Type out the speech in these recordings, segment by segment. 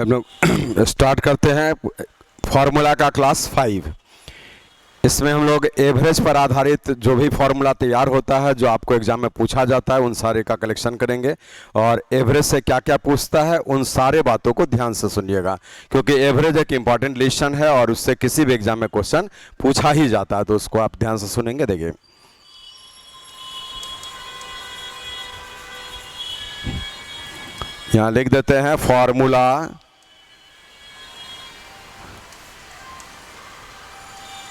हम लोग स्टार्ट करते हैं फॉर्मूला का क्लास 5। इसमें हम लोग एवरेज पर आधारित जो भी फॉर्मूला तैयार होता है, जो आपको एग्जाम में पूछा जाता है, उन सारे का कलेक्शन करेंगे। और एवरेज से क्या क्या पूछता है उन सारे बातों को ध्यान से सुनिएगा, क्योंकि एवरेज एक इम्पॉर्टेंट लेसन है और उससे किसी भी एग्जाम में क्वेश्चन पूछा ही जाता है, तो उसको आप ध्यान से सुनेंगे। देखिए, यहाँ लिख देते हैं फॉर्मूला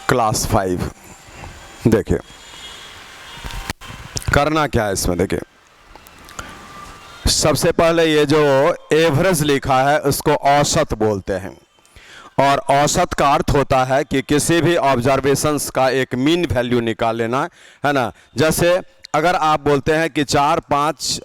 क्लास 5। देखिए करना क्या है इसमें। देखिए, सबसे पहले ये जो एवरेज लिखा है उसको औसत बोलते हैं, और औसत का अर्थ होता है कि किसी भी ऑब्जर्वेशंस का एक मीन वैल्यू निकाल लेना, है ना। जैसे अगर आप बोलते हैं कि 4, 5,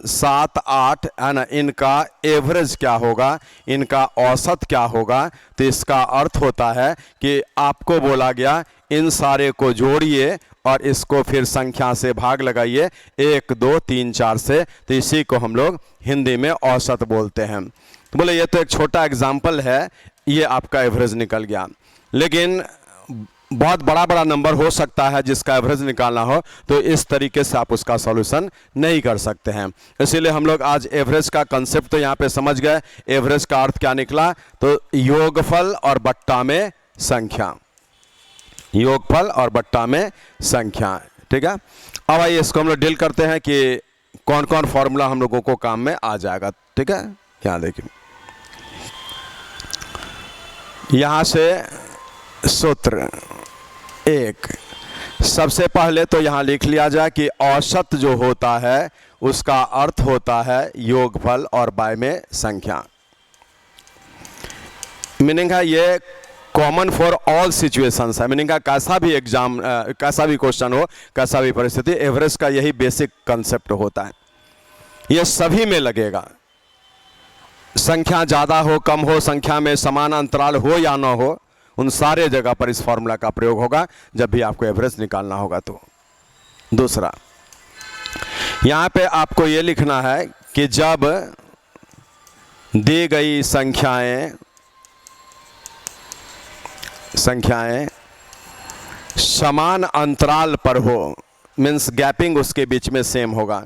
7, 8, है ना, इनका एवरेज क्या होगा, इनका औसत क्या होगा, तो इसका अर्थ होता है कि आपको बोला गया इन सारे को जोड़िए और इसको फिर संख्या से भाग लगाइए 1, 2, 3, 4 से, तो इसी को हम लोग हिंदी में औसत बोलते हैं। तो बोले ये तो एक छोटा एग्जाम्पल है, ये आपका एवरेज निकल गया। लेकिन बहुत बड़ा बड़ा नंबर हो सकता है जिसका एवरेज निकालना हो, तो इस तरीके से आप उसका सॉल्यूशन नहीं कर सकते हैं। इसीलिए हम लोग आज एवरेज का कंसेप्ट तो यहाँ पे समझ गए। एवरेज का अर्थ क्या निकला, तो योगफल और बट्टा में संख्या, योगफल और बट्टा में संख्या। ठीक है, अब आइए इसको हम लोग डील करते हैं कि कौन कौन फॉर्मूला हम लोगों को काम में आ जाएगा। ठीक है, यहाँ देखिए, यहाँ से सूत्र एक, सबसे पहले तो यहाँ लिख लिया जाए कि औसत जो होता है उसका अर्थ होता है योगफल और बाय में संख्या। मीनिंग है ये कॉमन फॉर ऑल सिचुएशंस है। मीनिंग है कैसा भी एग्जाम, कैसा भी क्वेश्चन हो, कैसा भी परिस्थिति, एवरेज का यही बेसिक कंसेप्ट होता है। ये सभी में लगेगा, संख्या ज़्यादा हो कम हो, संख्या में समान अंतराल हो या ना हो, उन सारे जगह पर इस फॉर्मूला का प्रयोग होगा जब भी आपको एवरेज निकालना होगा। तो दूसरा, यहाँ पे आपको ये लिखना है कि जब दी गई संख्याएं समान अंतराल पर हो, मीन्स गैपिंग उसके बीच में सेम होगा,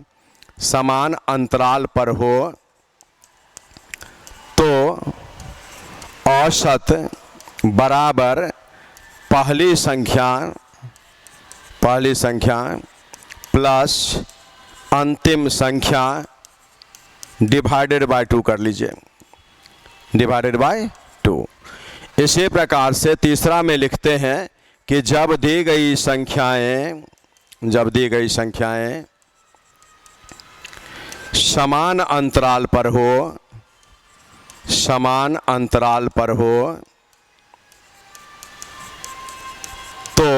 समान अंतराल पर हो, तो औसत बराबर पहली संख्या प्लस अंतिम संख्या डिवाइडेड बाय 2 कर लीजिए, डिवाइडेड बाय 2। इसी प्रकार से तीसरा में लिखते हैं कि जब दी गई संख्याएं समान अंतराल पर हो, तो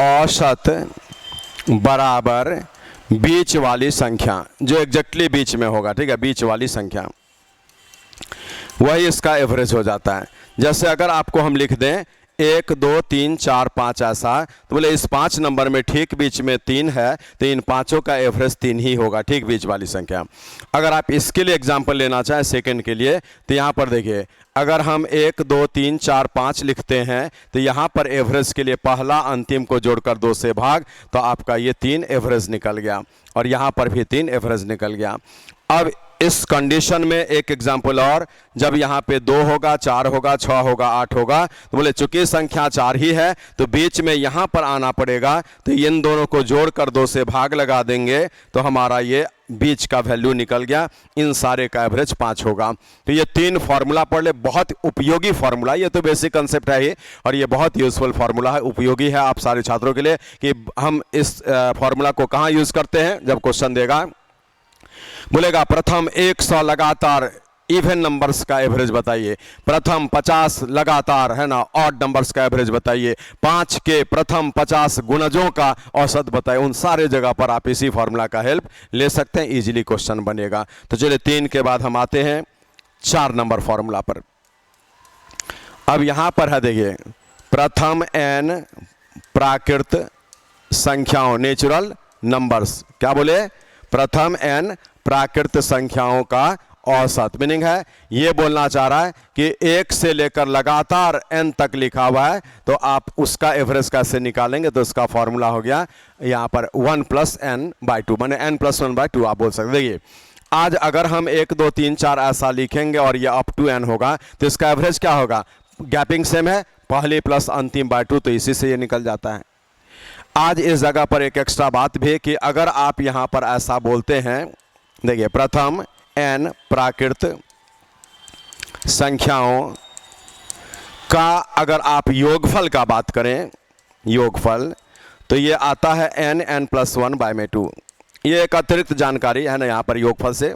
औसत बराबर बीच वाली संख्या, जो एग्जैक्टली बीच में होगा, ठीक है, बीच वाली संख्या, वही इसका एवरेज हो जाता है। जैसे अगर आपको हम लिख दें 1, 2, 3, 4, 5 ऐसा, तो बोले इस 5 नंबर में ठीक बीच में 3 है, तो इन पांचों का एवरेज 3 ही होगा, ठीक बीच वाली संख्या। अगर आप इसके लिए एग्जांपल लेना चाहें सेकंड के लिए, तो यहाँ पर देखिए, अगर हम 1, 2, 3, 4, 5 लिखते हैं, तो यहाँ पर एवरेज के लिए पहला अंतिम को जोड़कर 2 से भाग, तो आपका ये 3 एवरेज निकल गया, और यहाँ पर भी 3 एवरेज निकल गया। अब इस कंडीशन में एक एग्जाम्पल और, जब यहाँ पे 2 होगा, 4 होगा, 6 होगा, 8 होगा, तो बोले चूंकि संख्या 4 ही है, तो बीच में यहाँ पर आना पड़ेगा, तो इन दोनों को जोड़कर 2 से भाग लगा देंगे, तो हमारा ये बीच का वैल्यू निकल गया। इन सारे का एवरेज 5 होगा। तो ये 3 फार्मूला पढ़ ले, बहुत उपयोगी फार्मूला, ये तो बेसिक कंसेप्ट है ही, और ये बहुत यूजफुल फार्मूला है, उपयोगी है आप सारे छात्रों के लिए कि हम इस फार्मूला को कहाँ यूज करते हैं। जब क्वेश्चन देगा, बोलेगा प्रथम 100 लगातार इवन नंबर्स का एवरेज बताइए, प्रथम 50 लगातार, है ना, ऑड नंबर्स का एवरेज बताइए, 5 के प्रथम 50 गुणजों का औसत बताइए, उन सारे जगह पर आप इसी फार्मूला का हेल्प ले सकते हैं, इजीली क्वेश्चन बनेगा। तो चलिए 3 के बाद हम आते हैं 4 नंबर फार्मूला पर। अब यहां पर है, देखिए, प्रथम n प्राकृत संख्याओं, नेचुरल नंबर्स, क्या बोले, प्रथम n प्राकृत संख्याओं का औसत। मीनिंग है ये बोलना चाह रहा है कि 1 से लेकर लगातार n तक लिखा हुआ है, तो आप उसका एवरेज कैसे निकालेंगे, तो उसका फॉर्मूला हो गया यहाँ पर 1 + n/2, माने n + 1/2 आप बोल सकते। देखिए आज अगर हम 1 2 3 4 ऐसा लिखेंगे और ये अप टू n होगा, तो इसका एवरेज क्या होगा, गैपिंग सेम है, पहली प्लस अंतिम बाय 2, तो इसी से ये निकल जाता है। आज इस जगह पर एक एक्स्ट्रा बात भी कि अगर आप यहाँ पर ऐसा बोलते हैं, देखिए प्रथम n प्राकृत संख्याओं का अगर आप योगफल का बात करें, योगफल, तो ये आता है n + 1/2। ये एक अतिरिक्त जानकारी है ना यहाँ पर योगफल से,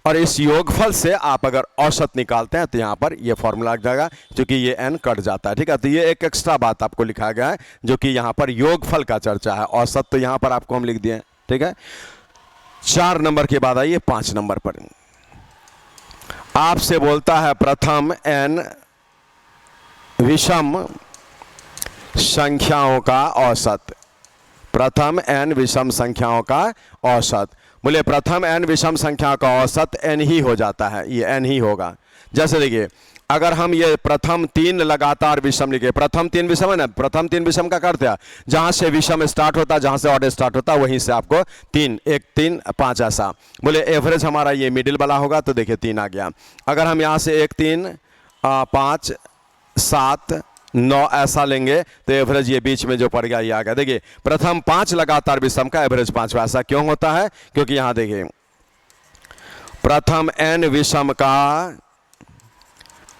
और इस योगफल से आप अगर औसत निकालते हैं तो यहाँ पर ये फॉर्मूला लग जाएगा, क्योंकि ये n कट जाता है। ठीक है, तो ये एक एक्स्ट्रा बात आपको लिखा गया है जो कि यहाँ पर योगफल का चर्चा है। औसत तो यहाँ पर आपको हम लिख दिए। ठीक है, 4 नंबर के बाद आइए 5 नंबर पर। आपसे बोलता है प्रथम n विषम संख्याओं का औसत। प्रथम n विषम संख्याओं का औसत। बोले प्रथम n विषम संख्या का औसत n ही हो जाता है, ये n ही होगा। जैसे देखिए अगर हम ये प्रथम 3 लगातार विषम लिखे, प्रथम 3 विषम है ना, प्रथम 3 विषम का अर्थ है जहां से विषम स्टार्ट होता है, जहां से ऑड स्टार्ट होता है, वहीं से आपको 3 1 3 5 ऐसा। बोले एवरेज हमारा ये मिडिल वाला होगा, तो देखिए 3 आ गया। अगर हम यहां से 1 3 5 7 9 ऐसा लेंगे तो एवरेज ये बीच में जो पड़ गया ये आ गया। देखिए प्रथम 5 लगातार विषम का एवरेज 5। ऐसा क्यों होता है, क्योंकि यहां देखिए प्रथम n विषम का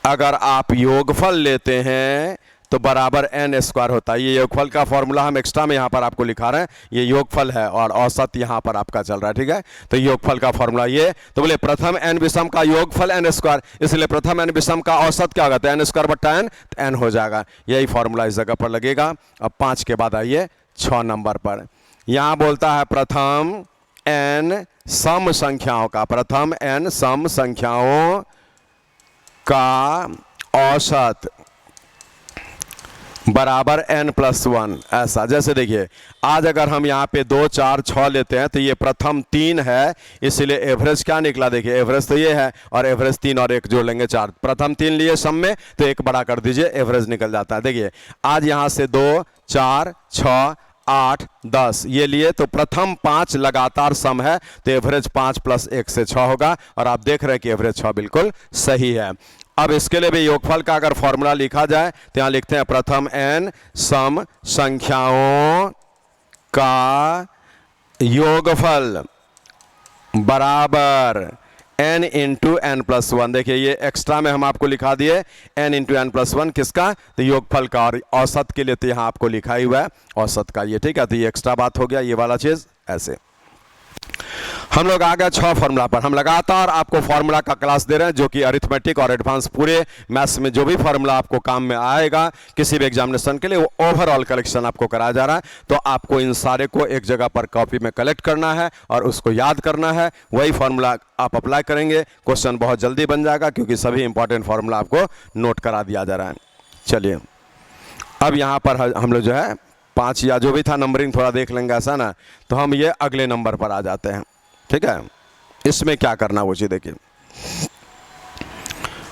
अगर आप योगफल लेते हैं तो बराबर n² होता है। ये योगफल का फॉर्मूला हम एक्स्ट्रा में यहाँ पर आपको लिखा रहे हैं, ये योगफल है और औसत यहाँ पर आपका चल रहा है। ठीक है, तो योगफल का फॉर्मूला ये, तो बोले प्रथम n विषम का योगफल n², इसलिए प्रथम n विषम का औसत क्या होगा, तो n² तो n हो जाएगा। यही फॉर्मूला इस जगह पर लगेगा। अब 5 के बाद आइए 6 नंबर पर। यहाँ बोलता है प्रथम n सम संख्याओं का, प्रथम n सम संख्याओं का औसत बराबर n + 1 ऐसा। जैसे देखिए आज अगर हम यहाँ पे 2 4 6 लेते हैं तो ये प्रथम 3 है, इसलिए एवरेज क्या निकला, देखिए एवरेज तो ये है और एवरेज 3 और 1 जोड़ लेंगे 4। प्रथम 3 लिए सम में तो 1 बड़ा कर दीजिए, एवरेज निकल जाता है। देखिए आज यहाँ से 2 4 6 8 10 ये लिए तो प्रथम 5 लगातार सम है, तो एवरेज 5 + 1 से 6 होगा, और आप देख रहे हैं कि एवरेज 6 बिल्कुल सही है। अब इसके लिए भी योगफल का अगर फॉर्मूला लिखा जाए तो यहाँ लिखते हैं प्रथम n सम संख्याओं का योगफल बराबर n × n + 1। देखिए ये एक्स्ट्रा में हम आपको लिखा दिए n × n + 1 किसका, तो योगफल का, और औसत के लिए तो यहाँ आपको लिखा ही हुआ है औसत का ये। ठीक है, तो ये एक्स्ट्रा बात हो गया ये वाला चीज़। ऐसे हम लोग आ गए 6 फॉर्मूला पर। हम लगातार आपको फॉर्मूला का क्लास दे रहे हैं जो कि अरिथमेटिक और एडवांस पूरे मैथ्स में जो भी फॉर्मूला आपको काम में आएगा किसी भी एग्जामिनेशन के लिए, वो ओवरऑल कलेक्शन आपको कराया जा रहा है। तो आपको इन सारे को एक जगह पर कॉपी में कलेक्ट करना है और उसको याद करना है। वही फॉर्मूला आप अप्लाई करेंगे, क्वेश्चन बहुत जल्दी बन जाएगा, क्योंकि सभी इंपॉर्टेंट फॉर्मूला आपको नोट करा दिया जा रहा है। चलिए अब यहाँ पर हम लोग जो है 5 या जो भी था नंबरिंग थोड़ा देख लेंगे ऐसा ना, तो हम ये अगले नंबर पर आ जाते हैं। ठीक है, इसमें क्या करना वो चीज़ देखिए।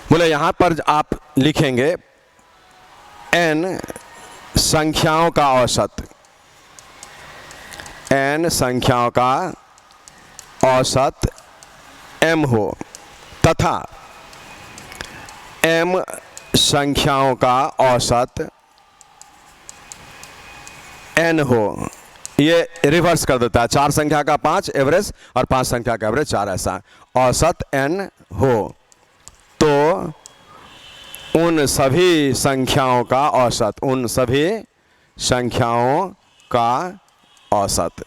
बोले यहाँ पर आप लिखेंगे n संख्याओं का औसत, n संख्याओं का औसत m हो तथा m संख्याओं का औसत n हो। ये रिवर्स कर देता है, 4 संख्या का 5 एवरेज और 5 संख्या का एवरेज 4 ऐसा। औसत n हो तो उन सभी संख्याओं का औसत, उन सभी संख्याओं का औसत।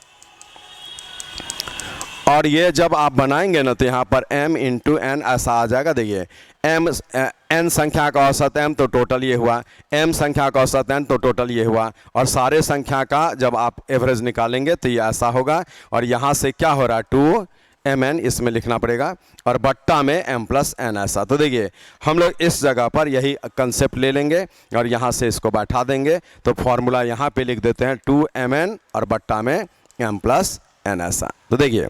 और ये जब आप बनाएंगे ना तो यहाँ पर m × n ऐसा आ जाएगा। देखिए n संख्या का औसत m तो टोटल ये हुआ, m संख्या का औसत n तो टोटल ये हुआ, और सारे संख्या का जब आप एवरेज निकालेंगे तो ये ऐसा होगा। और यहाँ से क्या हो रहा है 2mn इसमें लिखना पड़ेगा और बट्टा में m + n ऐसा। तो देखिए हम लोग इस जगह पर यही कंसेप्ट ले लेंगे और यहाँ से इसको बैठा देंगे, तो फॉर्मूला यहाँ पे लिख देते हैं 2mn और बट्टा में m + n ऐसा। तो देखिए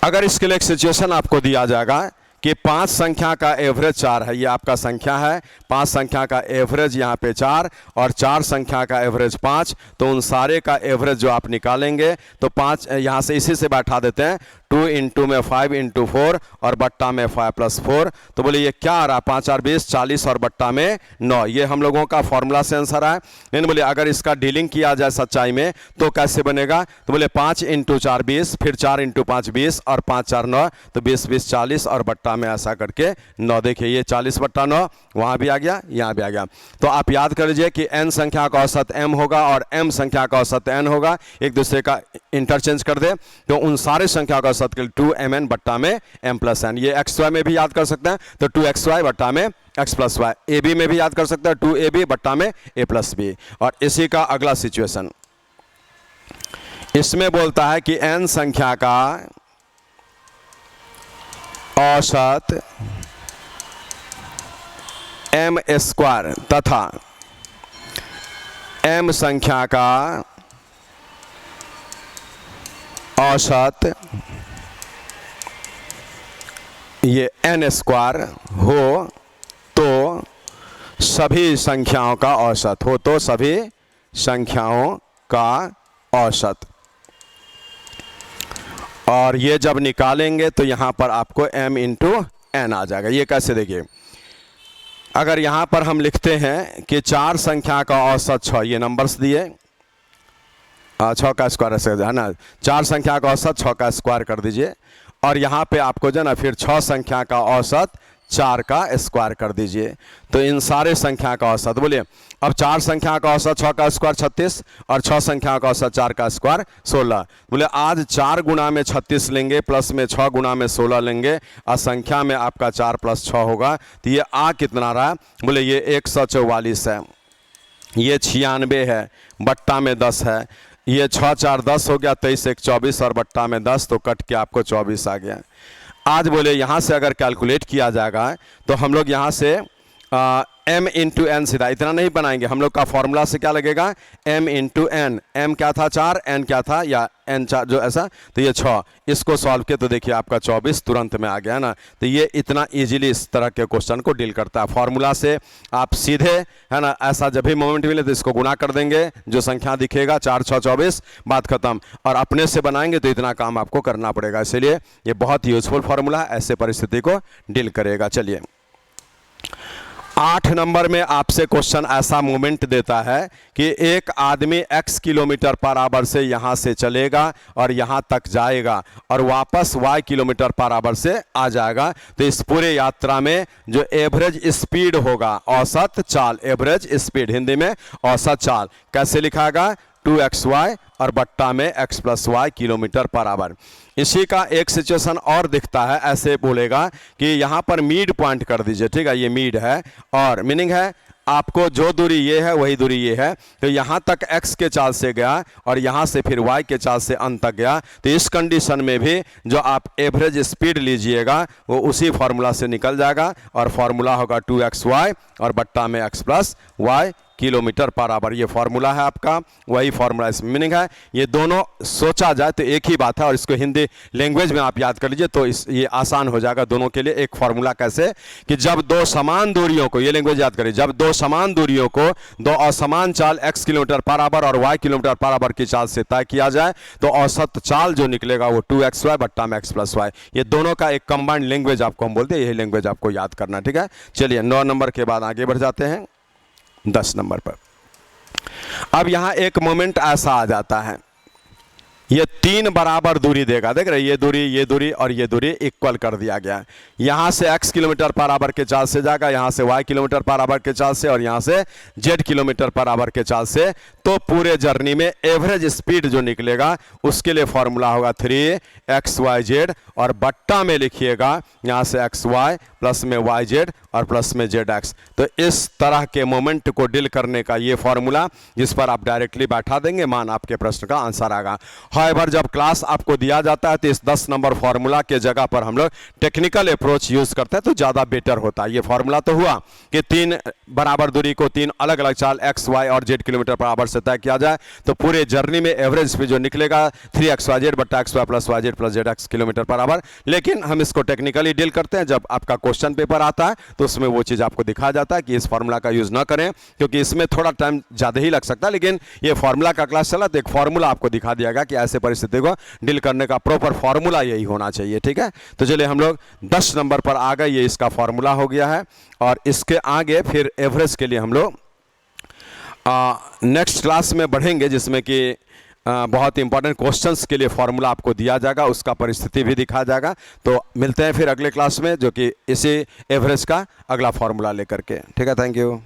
अगर इसके लिए एक सिचुएशन आपको दिया जाएगा कि 5 संख्या का एवरेज 4 है, ये आपका संख्या है, 5 संख्या का एवरेज यहाँ पे 4 और 4 संख्या का एवरेज 5, तो उन सारे का एवरेज जो आप निकालेंगे तो 5 यहाँ से इसी से बैठा देते हैं, 2 इंटू में 5 इंटू 4 और बट्टा में 5 प्लस 4, तो बोले ये क्या आ रहा है, 5 और 20 40 और बट्टा में 9, ये हम लोगों का फॉर्मूला से आंसर है। लेकिन बोले अगर इसका डीलिंग किया जाए सच्चाई में तो कैसे बनेगा, तो बोले 5 इंटू 4 20, फिर 4 इंटू 5 20 और 5 4 9, तो 20 20 40 और बट्टा में ऐसा करके 9। देखिए ये 40 बट्टा 9 वहाँ भी आ गया, यहाँ भी आ गया। तो आप याद कर लीजिए कि n संख्या का औसत m होगा और m संख्या का औसत n होगा, एक दूसरे का इंटरचेंज कर दे तो उन सारे संख्या का औसत के लिए 2mn बट्टा में m प्लस n। ये xy में भी याद कर सकते हैं तो 2xy बट्टा में x प्लस वाई, ab में भी याद कर सकते हैं 2ab बट्टा में a प्लस b। और इसी का अगला सिचुएशन, इसमें बोलता है कि n संख्या का औसत m स्क्वायर तथा m संख्या का औसत ये n स्क्वायर हो तो सभी संख्याओं का औसत हो, तो सभी संख्याओं का औसत। और ये जब निकालेंगे तो यहाँ पर आपको m इंटू n आ जाएगा। ये कैसे, देखिए अगर यहाँ पर हम लिखते हैं कि 4 संख्या का औसत 6, ये नंबर्स दिए 6 का स्क्वायर है ना, 4 संख्या का औसत 6 का स्क्वायर कर दीजिए और यहाँ पे आपको जो ना फिर 6 संख्या का औसत 4 का स्क्वायर कर दीजिए, तो इन सारे संख्या का औसत बोलिए। अब 4 संख्या का औसत 6 का स्क्वायर 36 और 6 संख्या का औसत 4 का स्क्वायर 16। बोले आज 4 गुना में 36 लेंगे प्लस में 6 गुना में 16 लेंगे और संख्या में आपका 4 प्लस 6 होगा, तो ये आ कितना रहा, बोले ये 144 है, ये 96 है, बट्टा में 10 है, ये 6 4 10 हो गया, 23 1 24 और बट्टा में 10, तो कट के आपको 24 आ गया। आज बोले यहाँ से अगर कैलकुलेट किया जाएगा तो हम लोग यहाँ से m इंटू एन सीधा इतना नहीं बनाएंगे, हम लोग का फॉर्मूला से क्या लगेगा m इंटू एन, m क्या था 4, n क्या था या n 4 जो ऐसा, तो ये 6, इसको सॉल्व किया तो देखिए आपका 24 तुरंत में आ गया ना। तो ये इतना इजीली इस तरह के क्वेश्चन को डील करता है। फॉर्मूला से आप सीधे है ना, ऐसा जब भी मोमेंट मिले तो इसको गुना कर देंगे, जो संख्या दिखेगा 4 6 24, बात खत्म। और अपने से बनाएंगे तो इतना काम आपको करना पड़ेगा, इसलिए ये बहुत यूजफुल फॉर्मूला है, ऐसे परिस्थिति को डील करेगा। चलिए 8 नंबर में आपसे क्वेश्चन ऐसा मोमेंट देता है कि एक आदमी x किलोमीटर पर आवर से यहाँ से चलेगा और यहाँ तक जाएगा और वापस y किलोमीटर पर आवर से आ जाएगा, तो इस पूरे यात्रा में जो एवरेज स्पीड होगा, औसत चाल, एवरेज स्पीड हिंदी में औसत चाल कैसे लिखाएगा, 2xy और बट्टा में x plus y kilometre per hour. इसी का एक सिचुएशन और दिखता है, ऐसे बोलेगा कि यहाँ पर मिड पॉइंट कर दीजिए, ठीक है, ये मिड है और मीनिंग है आपको जो दूरी ये है वही दूरी ये है, तो यहाँ तक x के चाल से गया और यहाँ से फिर y के चाल से अंत तक गया, तो इस कंडीशन में भी जो आप एवरेज स्पीड लीजिएगा वो उसी फार्मूला से निकल जाएगा और फार्मूला होगा 2xy और बट्टा में x plus y kilometre per hour. ये फार्मूला है आपका, वही फार्मूला इसमें मीनिंग है। ये दोनों सोचा जाए तो एक ही बात है और इसको हिंदी लैंग्वेज में आप याद कर लीजिए तो ये आसान हो जाएगा दोनों के लिए। एक फार्मूला कैसे कि जब दो समान दूरियों को, ये लैंग्वेज याद करिए, जब दो समान दूरियों को दो असमान चाल x किलोमीटर पर आवर और y किलोमीटर पर आवर की चाल से तय किया जाए तो औसत चाल जो निकलेगा वो 2xy बट्टा में x प्लस वाई। ये दोनों का एक कंबाइंड लैंग्वेज आपको हम बोलते हैं, यही लैंग्वेज आपको याद करना, ठीक है। चलिए 9 नंबर के बाद आगे बढ़ जाते हैं 10 नंबर पर। अब यहां एक मोमेंट ऐसा आ जाता है, ये 3 बराबर दूरी देगा, देख रहे ये दूरी और ये दूरी इक्वल कर दिया गया। यहां से x किलोमीटर पर आवर के चाल से जाएगा, यहां से y किलोमीटर पर आवर के चाल से और यहां से z किलोमीटर पर आवर के चाल से, तो पूरे जर्नी में एवरेज स्पीड जो निकलेगा उसके लिए फॉर्मूला होगा 3xyz और बट्टा में लिखिएगा यहां से xy प्लस में yz और प्लस में zx। तो इस तरह के मोमेंट को डील करने का ये फॉर्मूला जिस पर आप डायरेक्टली बैठा देंगे, मान आपके प्रश्न का आंसर आएगा। हाउएवर जब क्लास आपको दिया जाता है तो इस 10 नंबर फार्मूला के जगह पर हम लोग टेक्निकल अप्रोच यूज़ करते हैं तो ज़्यादा बेटर होता है। ये फार्मूला तो हुआ कि 3 बराबर दूरी को 3 अलग अलग चाल x, y और z किलोमीटर पर आवर से तय किया जाए तो पूरे जर्नी में एवरेज पे जो निकलेगा 3xyz बट्टा xy plus yz plus zx kilometre per our. लेकिन हम इसको टेक्निकली डील करते हैं, जब आपका क्वेश्चन पेपर आता है तो उसमें वो चीज़ आपको दिखाया जाता है कि इस फार्मूला का यूज़ ना करें, क्योंकि इसमें थोड़ा टाइम ज़्यादा ही लग सकता है। लेकिन ये फार्मूला का क्लास चला तो एक फार्मूला आपको दिखा दिया गया कि ऐसे परिस्थिति को डील करने का प्रॉपर फार्मूला यही होना चाहिए। ठीक है, तो चलिए हम लोग 10 नंबर पर आ गए, ये इसका फार्मूला हो गया है। और इसके आगे फिर एवरेज के लिए हम लोग नेक्स्ट क्लास में बढ़ेंगे, जिसमें कि बहुत इंपॉर्टेंट क्वेश्चंस के लिए फार्मूला आपको दिया जाएगा, उसका परिस्थिति भी दिखाया जाएगा। तो मिलते हैं फिर अगले क्लास में, जो कि इसी एवरेज का अगला फार्मूला लेकर के। ठीक है, थैंक यू।